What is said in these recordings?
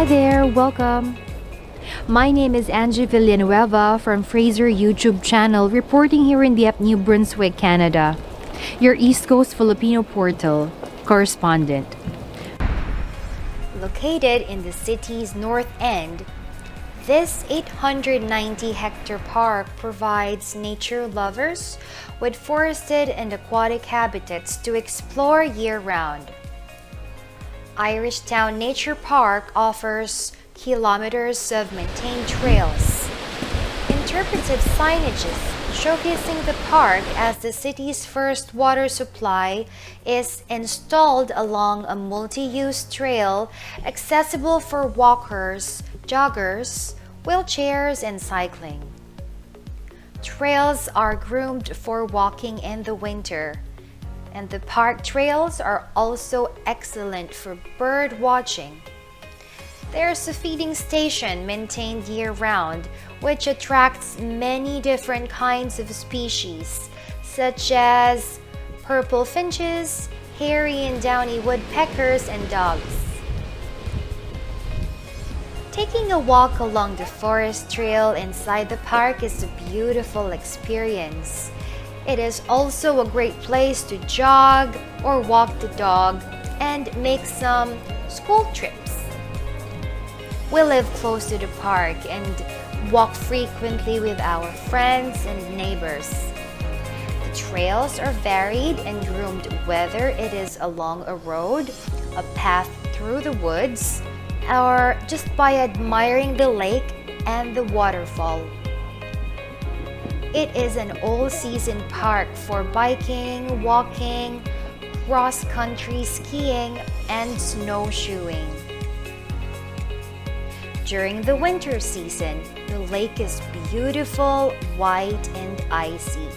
Hi there, welcome. My name is Angie Villanueva from Fracer YouTube channel, reporting here in the New Brunswick, Canada. Your East Coast Filipino portal correspondent. Located in the city's north end, this 890-hectare park provides nature lovers with forested and aquatic habitats to explore year-round. Irishtown Nature Park offers kilometers of maintained trails, interpretive signages showcasing the park as the city's first water supply is installed along a multi-use trail accessible for walkers, joggers, wheelchairs, and cycling. Trails are groomed for walking in the winter, and the park trails are also excellent for bird watching. There's a feeding station maintained year-round, which attracts many different kinds of species, such as purple finches, hairy and downy woodpeckers, and dogs. Taking a walk along the forest trail inside the park is a beautiful experience. It is also a great place to jog or walk the dog and make some school trips. We live close to the park and walk frequently with our friends and neighbors. The trails are varied and groomed, whether it is along a road, a path through the woods, or just by admiring the lake and the waterfall. It is an all-season park for biking, walking, cross-country skiing, and snowshoeing. During the winter season, the lake is beautiful, white, and icy.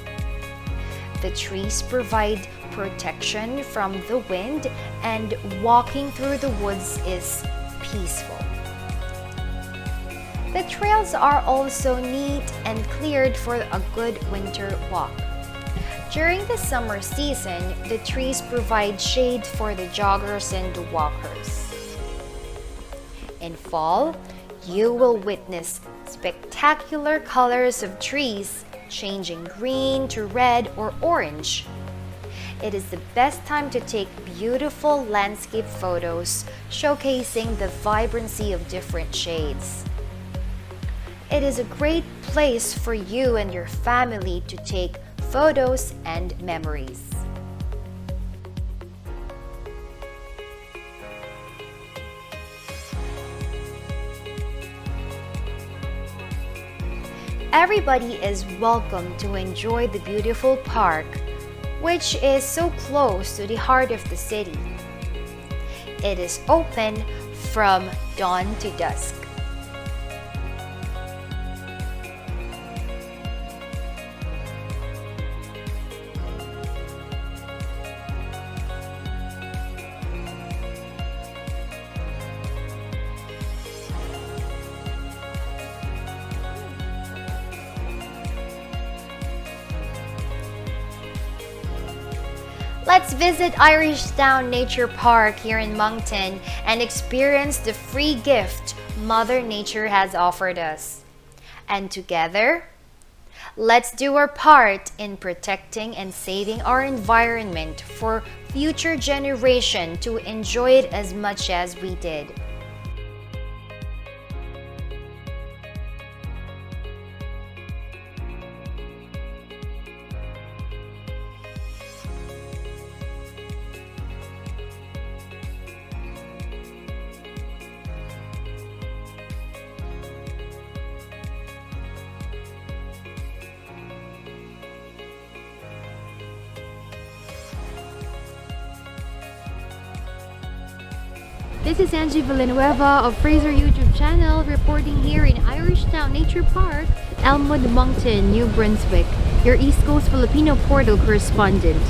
The trees provide protection from the wind, and walking through the woods is peaceful. The trails are also neat and cleared for a good winter walk. During the summer season, the trees provide shade for the joggers and the walkers. In fall, you will witness spectacular colors of trees changing green to red or orange. It is the best time to take beautiful landscape photos showcasing the vibrancy of different shades. It is a great place for you and your family to take photos and memories. Everybody is welcome to enjoy the beautiful park, which is so close to the heart of the city. It is open from dawn to dusk. Let's visit Irishtown Nature Park here in Moncton and experience the free gift Mother Nature has offered us. And together, let's do our part in protecting and saving our environment for future generation to enjoy it as much as we did. This is Angie Villanueva of Fracer YouTube channel, reporting here in Irishtown Nature Park, Elmwood, Moncton, New Brunswick, your East Coast Filipino portal correspondent.